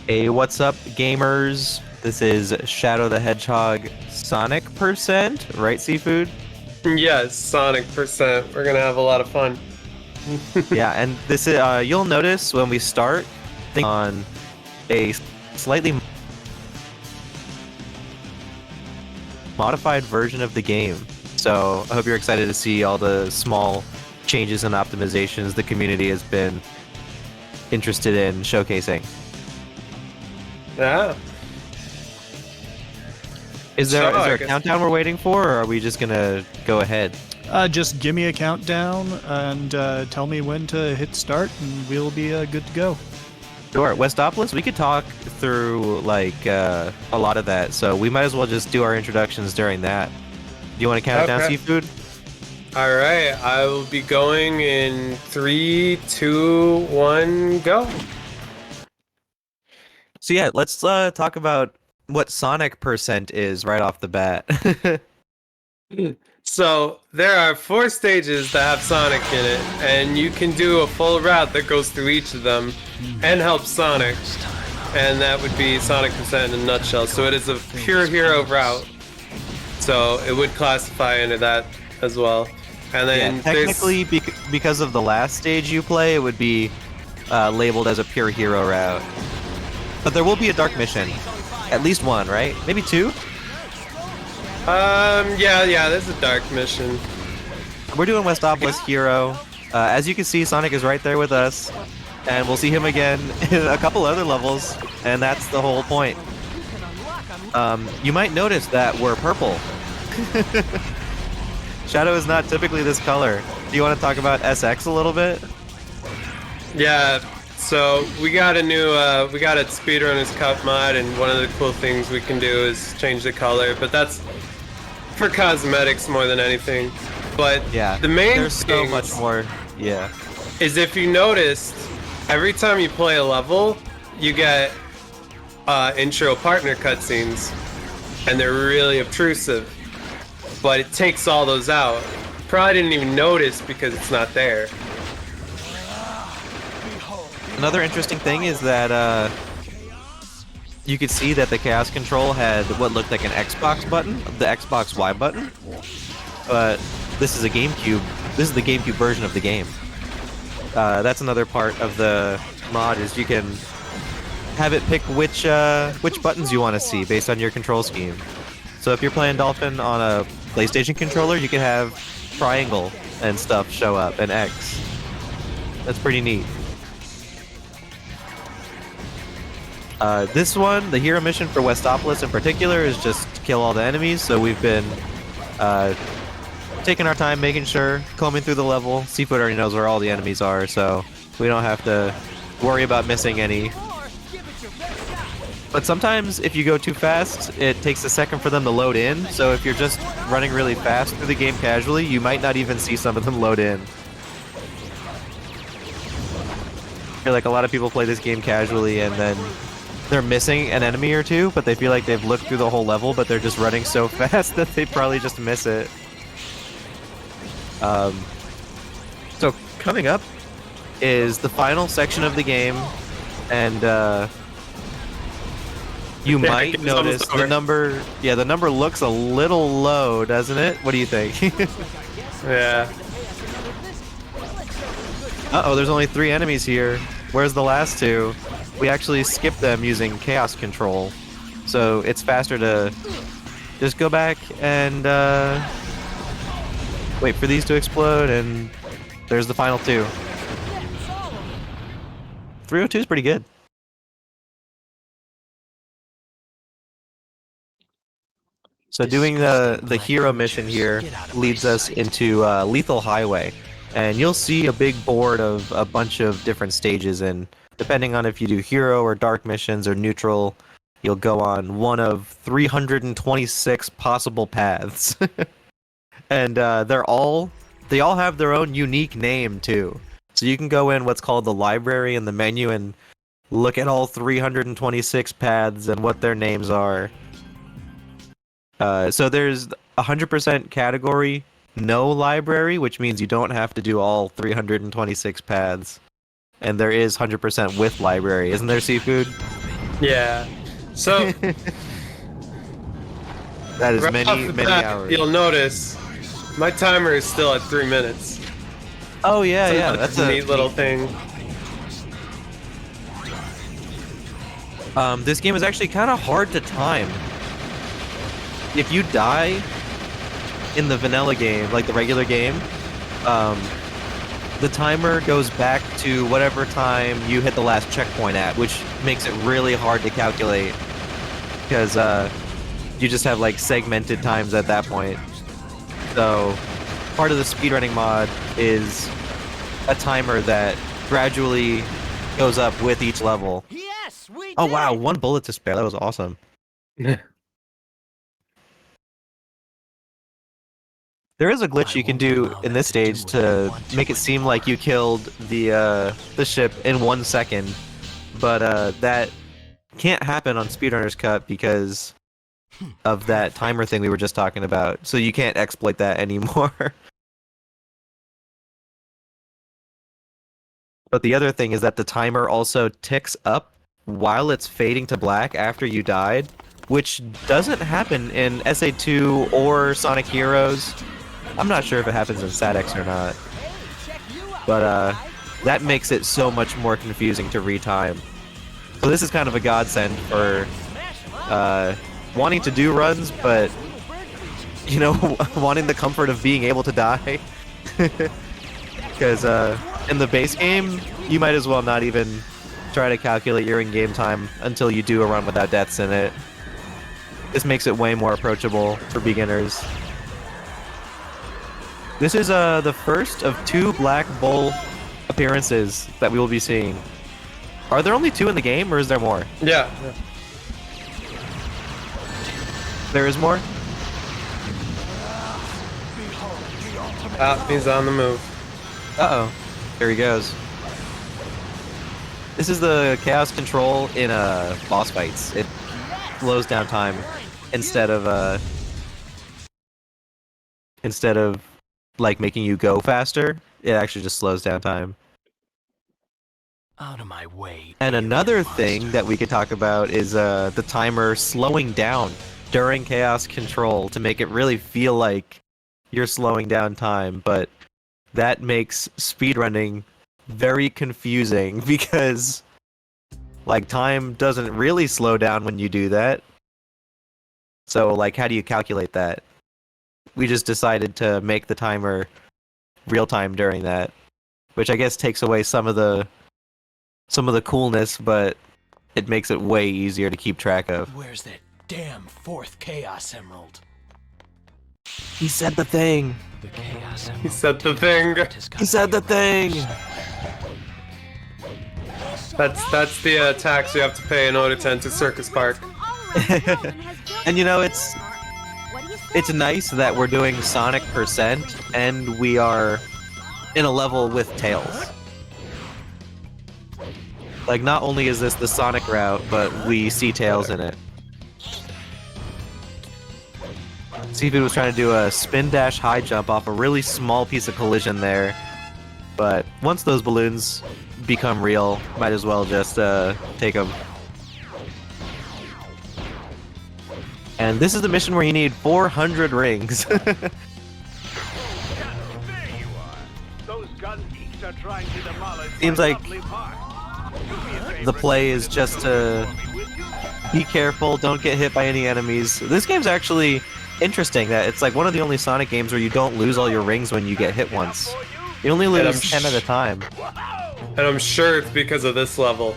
Hey, what's up, gamers? This is Shadow the Hedgehog Sonic percent, right, Seafood? Yes, Sonic percent. We're gonna have a lot of fun. Yeah, and this is you'll notice when we start on a slightly modified version of the game. So I hope you're excited to see all the small changes and optimizations the community has been interested in showcasing. Yeah. Is So there I a guess. countdown we're waiting for, or are we just gonna go ahead? Just give me a countdown and tell me when to hit start, and we'll be good to go. Sure, Westopolis, we could talk through like a lot of that, so we might as well just do our introductions during that. Do you want to count it down, Okay. Seafood? All right. I will be going in three, two, one, go. So yeah, let's talk about what Sonic percent is right off the bat. So there are four stages that have Sonic in it, and you can do a full route that goes through each of them and helps Sonic. And that would be Sonic percent in a nutshell. So it is a pure hero route. So it would classify into that as well. And then Yeah, technically, because of the last stage you play, it would be labeled as a pure hero route. But there will be a dark mission, at least one, right? Maybe two. yeah, there's a dark mission. We're doing Westopolis Hero. As you can see, Sonic is right there with us, and we'll see him again in a couple other levels, and that's the whole point. You might notice that we're purple. Shadow is not typically this color. Do you want to talk about SX a little bit? Yeah, so we got a new, we got a Speedrunners Cup mod, and one of the cool things we can do is change the color, but that's for cosmetics more than anything. But Yeah, the main there's so thing much more. Yeah. is if you noticed, every time you play a level, you get intro partner cutscenes, and they're really obtrusive. But it takes all those out. Probably didn't even notice because it's not there. Another interesting thing is that you could see that the Chaos Control had what looked like an Xbox button, the Xbox Y button, but this is a GameCube. This is the GameCube version of the game. That's another part of the mod is you can have it pick which buttons you want to see based on your control scheme. So if you're playing Dolphin on a PlayStation controller, you can have triangle and stuff show up and X. That's pretty neat. This one, the hero mission for Westopolis in particular, is just kill all the enemies. So we've been taking our time, making sure, combing through the level. Seafood already knows where all the enemies are, so we don't have to worry about missing any. But sometimes, if you go too fast, it takes a second for them to load in. So if you're just running really fast through the game casually, you might not even see some of them load in. I feel like a lot of people play this game casually and then they're missing an enemy or two, but they feel like they've looked through the whole level, but they're just running so fast that they probably just miss it. So coming up is the final section of the game, and you Yeah, might it's notice almost over. the number. Yeah, the number looks a little low, doesn't it? What do you think? Yeah. Uh-oh, there's only 3 enemies here. Where's the last 2? We actually skipped them using Chaos Control, so it's faster to just go back and wait for these to explode, and there's the final 2. 302 is pretty good. So doing the hero mission here leads us into Lethal Highway, and you'll see a big board of a bunch of different stages, and depending on if you do hero or dark missions or neutral, you'll go on one of 326 possible paths. And they all have their own unique name too. So you can go in what's called the library in the menu and look at all 326 paths and what their names are. So there's 100% category no library, which means you don't have to do all 326 paths. And there is 100% with library, isn't there, Seafood? Yeah. So That is right off many, the many bat, hours. you'll notice my timer is still at 3 minutes. Oh yeah, It's yeah, a that's a neat little thing. This game is actually kind of hard to time. If you die in the vanilla game, like the regular game, the timer goes back to whatever time you hit the last checkpoint at, which makes it really hard to calculate because you just have like segmented times at that point. So part of the speedrunning mod is a timer that gradually goes up with each level. Yes, we Oh did. wow, 1 bullet to spare. That was awesome. There is a glitch you can do in this stage to make it seem like you killed the ship in 1 second, but that can't happen on Speedrunner's Cut because of that timer thing we were just talking about. So you can't exploit that anymore. But the other thing is that the timer also ticks up while it's fading to black after you died, which doesn't happen in SA2 or Sonic Heroes. I'm not sure if it happens in SATX or not, but that makes it so much more confusing to retime. So this is kind of a godsend for wanting to do runs, but you know, wanting the comfort of being able to die. Because in the base game, you might as well not even try to calculate your in-game time until you do a run without deaths in it. This makes it way more approachable for beginners. This is the first of 2 Black Bull appearances that we will be seeing. Are there only 2 in the game, or is there more? Yeah. There is more? Ah, he's on the move. Uh-oh. Here he goes. This is the chaos control in boss fights. It slows down time instead of like making you go faster. It actually just slows down time. Out of my way. And another thing that we could talk about is the timer slowing down during chaos control to make it really feel like you're slowing down time, but that makes speedrunning very confusing because like time doesn't really slow down when you do that. So like how do you calculate that? We just decided to make the timer real time during that, which I guess takes away some of the coolness, but it makes it way easier to keep track of. Where's that damn 4th Chaos Emerald? He said the thing. The Chaos Emerald. He said the thing. He said the thing. That's the tax you have to pay in order to enter Circus Park. And you know, it's nice that we're doing Sonic percent and we are in a level with Tails. Like, not only is this the Sonic route, but we see Tails in it. CFood was trying to do a spin dash high jump off a really small piece of collision there, but once those balloons become real, might as well just take them. And this is the mission where you need 400 rings. Seems like the play is just to be careful, don't get hit by any enemies. This game's actually interesting that it's like one of the only Sonic games where you don't lose all your rings when you get hit once. You only lose 10 at a time. And I'm sure it's because of this level.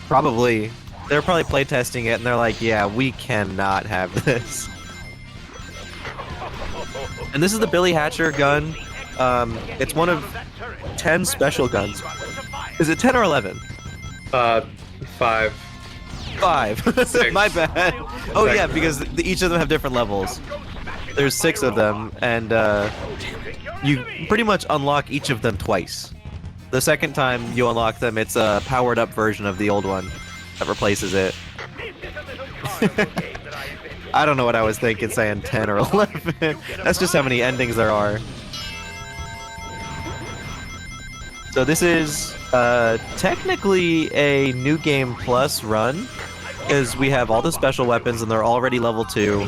Probably. They're probably playtesting it and they're like, yeah, we cannot have this. And this is the Billy Hatcher gun. It's one of 10 special guns. Is it 10 or 11? 5. 5. Six. My bad. Oh yeah, because each of them have different levels. There's 6 of them, and you pretty much unlock each of them twice. The second time you unlock them, it's a powered up version of the old one that replaces it. I don't know what I was thinking saying 10 or 11. That's just how many endings there are. So this is technically a New Game Plus run. because we have all the special weapons and they're already level 2.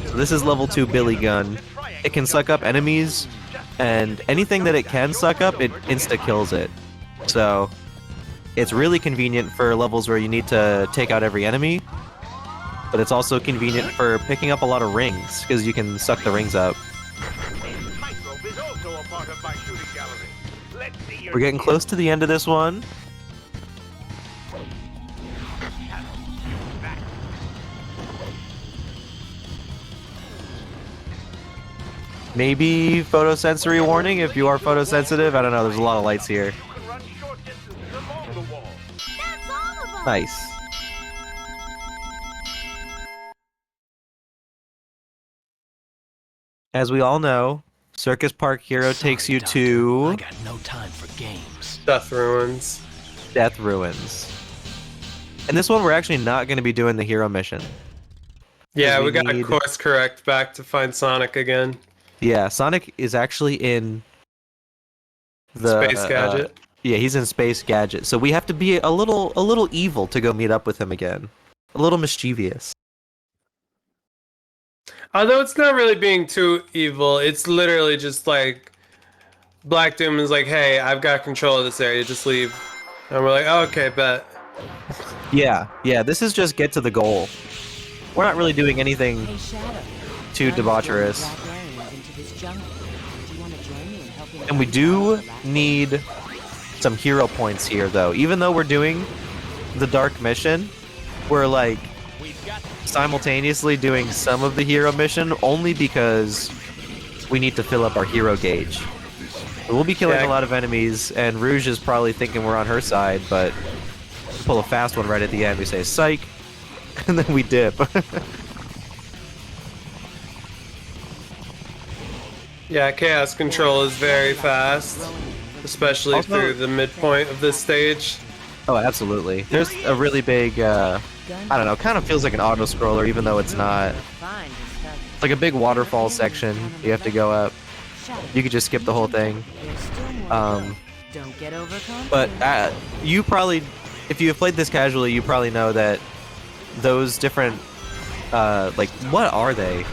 So this is level 2 Billy Gun. It can suck up enemies, and anything that it can suck up, it insta-kills it. So it's really convenient for levels where you need to take out every enemy, but it's also convenient for picking up a lot of rings, because you can suck the rings up. We're getting close to the end of this one. Maybe photosensory warning if you are photosensitive. I don't know, there's a lot of lights here. Nice. As we all know, Circus Park Hero takes you I to got no time for games. Death Ruins. Death Ruins. And this one, we're actually not going to be doing the hero mission. Yeah, we we gotta need- course correct back to find Sonic again. Yeah, Sonic is actually in the Space Gadget. Yeah, he's in Space Gadget. So we have to be a little evil to go meet up with him again. A little mischievous. Although it's not really being too evil, it's literally just like Black Doom is like, hey, I've got control of this area, just leave. And we're like, oh, okay, bet. Yeah, this is just get to the goal. We're not really doing anything Hey, Shadow. too debaucherous. Black areas into this jungle. Do you want to join me in helping And we find do the black need some hero points here, though. Even though we're doing the dark mission, we're like simultaneously doing some of the hero mission only because we need to fill up our hero gauge. We'll be killing Yeah. a lot of enemies, and Rouge is probably thinking we're on her side, but we pull a fast one right at the end. We say, psych, and then we dip. Yeah, Chaos Control is very fast, especially Also- through the midpoint of this stage. Oh, absolutely. There's a really big, I don't know, kind of feels like an auto-scroller, even though it's not. find and stuff? It's like a big waterfall section you have to go up. Shadow. You could just skip the whole thing. There's still more Um, to go. Don't get overconfident. But you probably, if you have played this casually, you probably know that those different, like, what are they?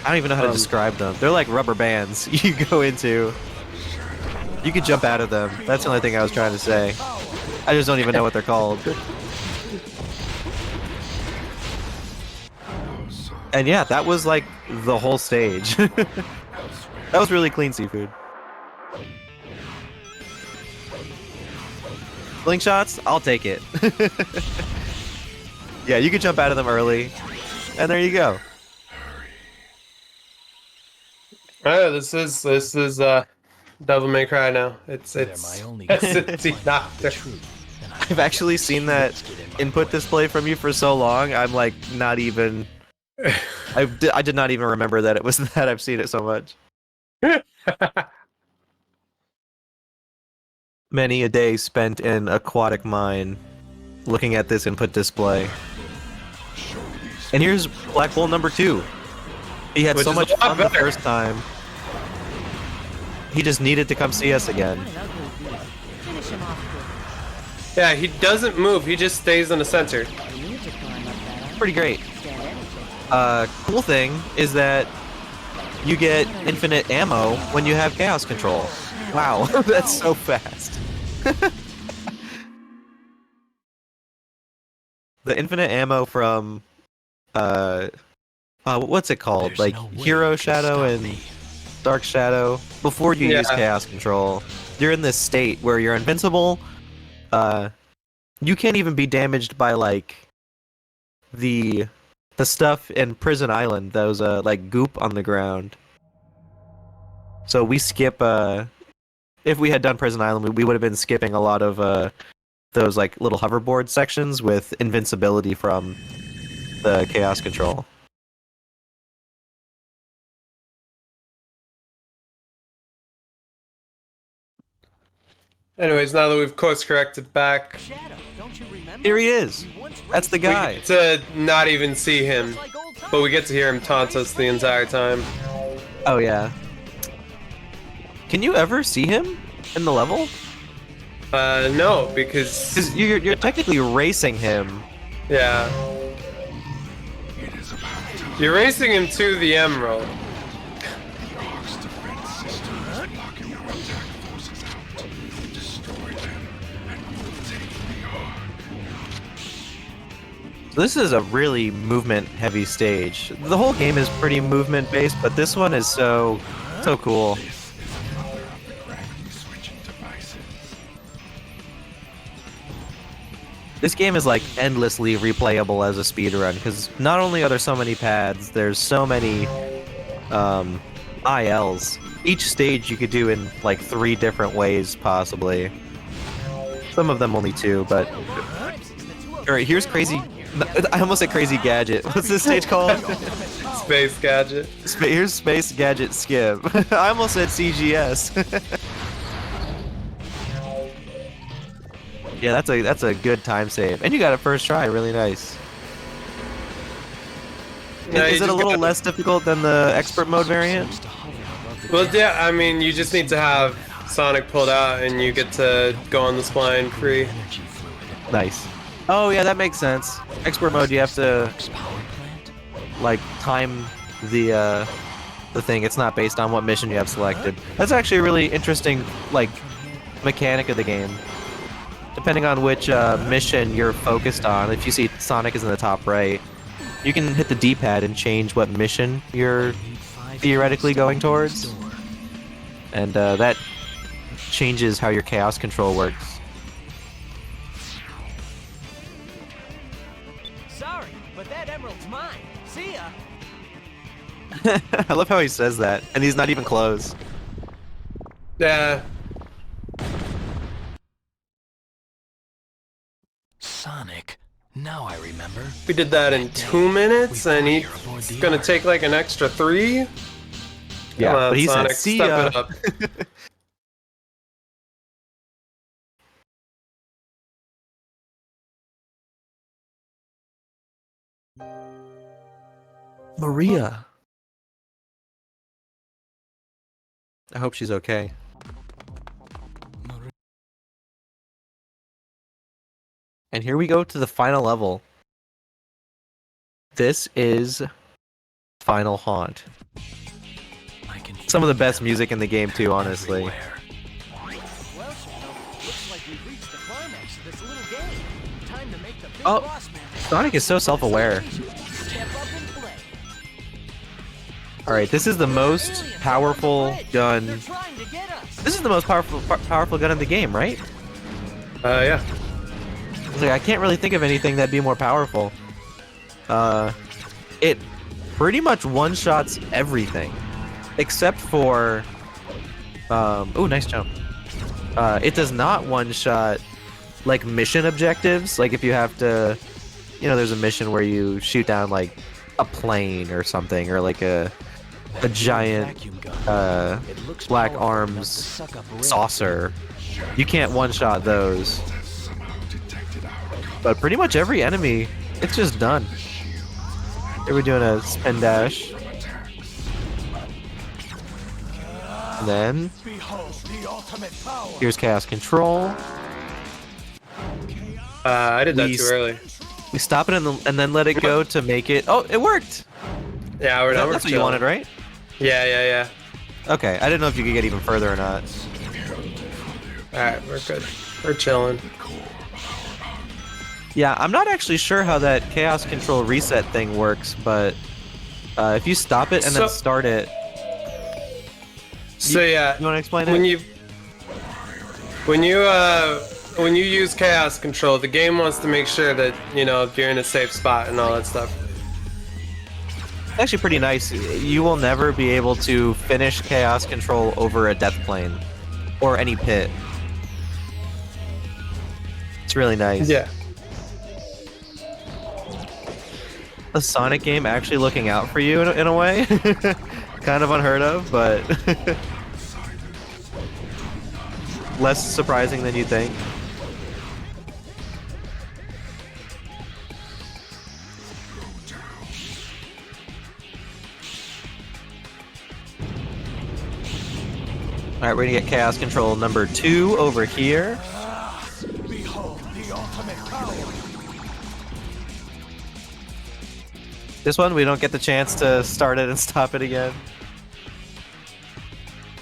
I don't even know how to describe them. They're like rubber bands you go into. You could jump out of them. That's the only thing I was trying to say. I just don't even know what they're called. And yeah, that was like the whole stage. That was really clean seafood. Slingshots, I'll take it. Yeah, you could jump out of them early, and there you go. Oh, this is Devil May Cry now. It's They're my only it's goal. a Find out the doctor. truth, and I I've actually seen that input display from you for so long. I'm like not even. I did not even remember that it was that. I've seen it so much. Many a day spent in aquatic mine, looking at this input display. And here's Black Bull number 2. He had Which so is much a lot fun the better. first time. He just needed to come see us again. What an ugly beast. Finish him off quick. Yeah, he doesn't move. He just stays in the center. You need to climb up that. Pretty great. Stand anything. Cool thing is that you get infinite ammo when you have chaos control. Wow, that's so fast. The infinite ammo from what's it called? There's Like no way Hero you can Shadow stop and me. Dark Shadow. Before you use Yeah. chaos control, you're in this state where you're invincible. You can't even be damaged by like the stuff in Prison Island, those like goop on the ground. So we skip if we had done Prison Island, we would have been skipping a lot of those like little hoverboard sections with invincibility from the chaos control. Anyways, now that we've course corrected back, Shadow, don't you remember? Here he is. We once That's the we guy. get to not even see him, like old times. but we get to hear him taunt us the entire time. Oh yeah. Can you ever see him in the level? No, because 'Cause you're technically racing him Yeah. You're racing him to the emerald. So this is a really movement-heavy stage. The whole game is pretty movement-based, but this one is so cool. This game is like endlessly replayable as a speedrun, because not only are there so many pads, there's so many ILs. Each stage you could do in like 3 different ways, possibly. Some of them only 2, but... Alright, here's Crazy... I almost said Crazy Gadget. What's this stage called? Space Gadget. Here's Space Gadget Skip. I almost said CGS. Yeah, that's a good time save, and you got it first try. Really nice. Yeah, Is you it a just little gotta- less difficult than the expert mode variant? Well, yeah, I mean, you just need to have Sonic pulled out and you get to go on the spline free. Nice. Oh yeah, that makes sense. Expert mode, you have to like time the thing. It's not based on what mission you have selected. That's actually a really interesting like mechanic of the game. Depending on which mission you're focused on, if you see Sonic is in the top right, you can hit the D-pad and change what mission you're theoretically going towards. And that changes how your chaos control works. Sorry, but that emerald's mine. See ya. I love how he says that, and he's not even close. Yeah. Sonic. Now I remember. We did that in 2 minutes, and he's gonna take like an extra 3? Yeah, Come on, but he Sonic, said, "See step ya." it up. Maria. I hope she's okay. And here we go to the final level. This is Final Haunt. I can Some of the best music in the game too, honestly. everywhere. Well, looks like we've reached the climax of this little game. Time to make the big Oh, boss man. Sonic is so self-aware. Step up and play. Alright, this is the most powerful gun. They're trying to get us. This is the most powerful gun in the game, right? Yeah. It's like, I can't really think of anything that'd be more powerful. It pretty much one-shots everything. Except for... oh, nice jump. It does not one-shot, like, mission objectives. Like, if you have to... You know, there's a mission where you shoot down, like, a plane or something, or, like, a giant, Vacuum gun. It looks black powerful enough to arms suck up rain. saucer. You can't one-shot those. But pretty much every enemy, it's just done. They were doing a spin dash. And then here's chaos control. I did that We too early. We stop it and then let it go to make it. Oh, it worked. Yeah, we're done. That's what you wanted, right? Yeah. Okay, I didn't know if you could get even further or not. Alright, we're good. We're chilling. Yeah, I'm not actually sure how that chaos control reset thing works, but if you stop it and then So- start it, So yeah, you want to explain when it? when you use chaos control, the game wants to make sure that you're in a safe spot and all that stuff. It's actually pretty nice. You will never be able to finish chaos control over a death plane or any pit. It's really nice. Yeah. A Sonic game actually looking out for you in a way. Kind of unheard of, but less surprising than you think. Alright, we're gonna get chaos control number 2 over here. This one, we don't get the chance to start it and stop it again.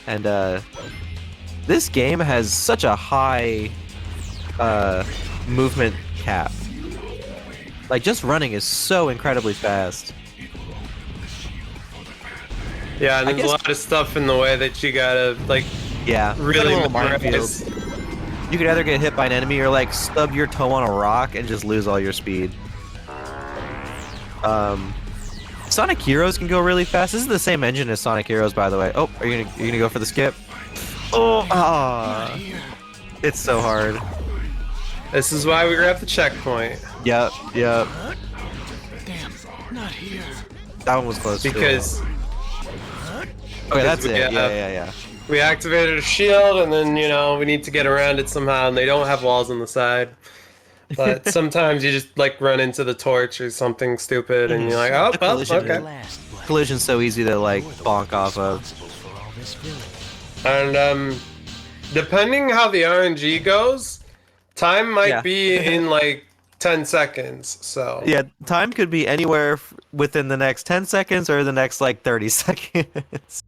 And this game has such a high movement cap. Like, just running is so incredibly fast. Yeah, and I there's a guess- lot of stuff in the way that you gotta like Yeah, really little memorize. minefield. You could either get hit by an enemy or like stub your toe on a rock and just lose all your speed. Sonic Heroes can go really fast. This is the same engine as Sonic Heroes, by the way. Oh, are you gonna go for the skip? Oh, it's so hard. This is why we grab the checkpoint. Yep. Damn, not here. That one was close. Because okay, that's we it. have- Yeah. we activated a shield, and then we need to get around it somehow, and they don't have walls on the side. But sometimes you just like run into the torch or something stupid, and you're like, oh, The well, collision okay. Last, Black. Collision's so easy to like You're the bonk one off of. responsible for all this village. And depending how the RNG goes, time might Yeah. be in like 10 seconds. So Yeah, time could be anywhere within the next 10 seconds or the next like 30 seconds.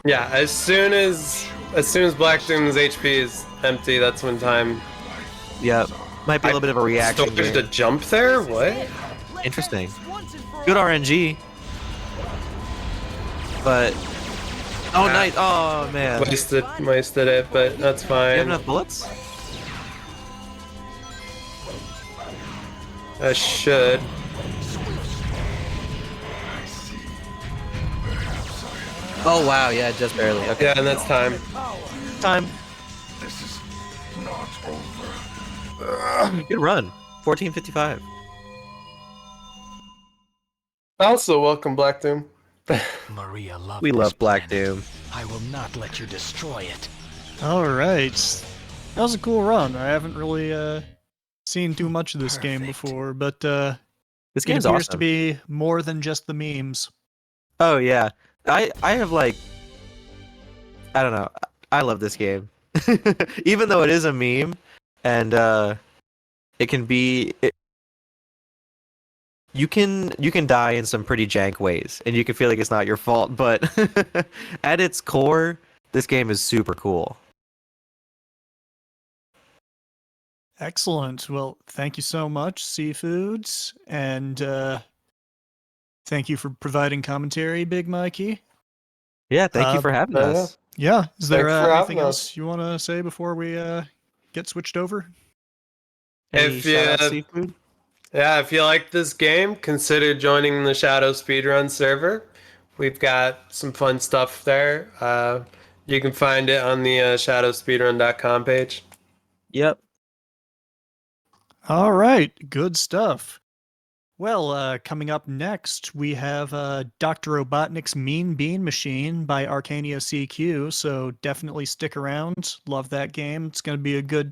yeah, as soon as Black Doom's HP is empty, that's when time. Yep. Might be a little bit of a reaction. Storage to game. jump there? What? Interesting. Good RNG. But oh, nice. Oh man. Wasted it, but that's You fine. have enough bullets? I should. Oh wow, yeah, just barely. Okay. Yeah, and that's time. Time. Good run. 14:55. Also, welcome Black Doom. Maria loved We this love Black planet. Doom. I will not let you destroy it. All right, that was a cool run. I haven't really seen too much of this game Perfect. before, but This it game's appears awesome. to be more than just the memes. Oh yeah. I have like I don't know. I love this game. Even though it is a meme and it can be you can die in some pretty jank ways and you can feel like it's not your fault, but at its core this game is super cool. Excellent. Well, thank you so much, Seafoods, and thank you for providing commentary, Big Mikey. Yeah, thank you for having us. Yeah, is there Thanks for having anything us. else you want to say before we get switched over? Any If shout-outs, you- Seafood? Yeah, if you like this game, consider joining the Shadow Speedrun server. We've got some fun stuff there. You can find it on the shadowspeedrun.com page. Yep. All right, good stuff. Well, coming up next, we have Dr. Robotnik's Mean Bean Machine by Arcania CQ, so definitely stick around. Love that game. It's going to be a good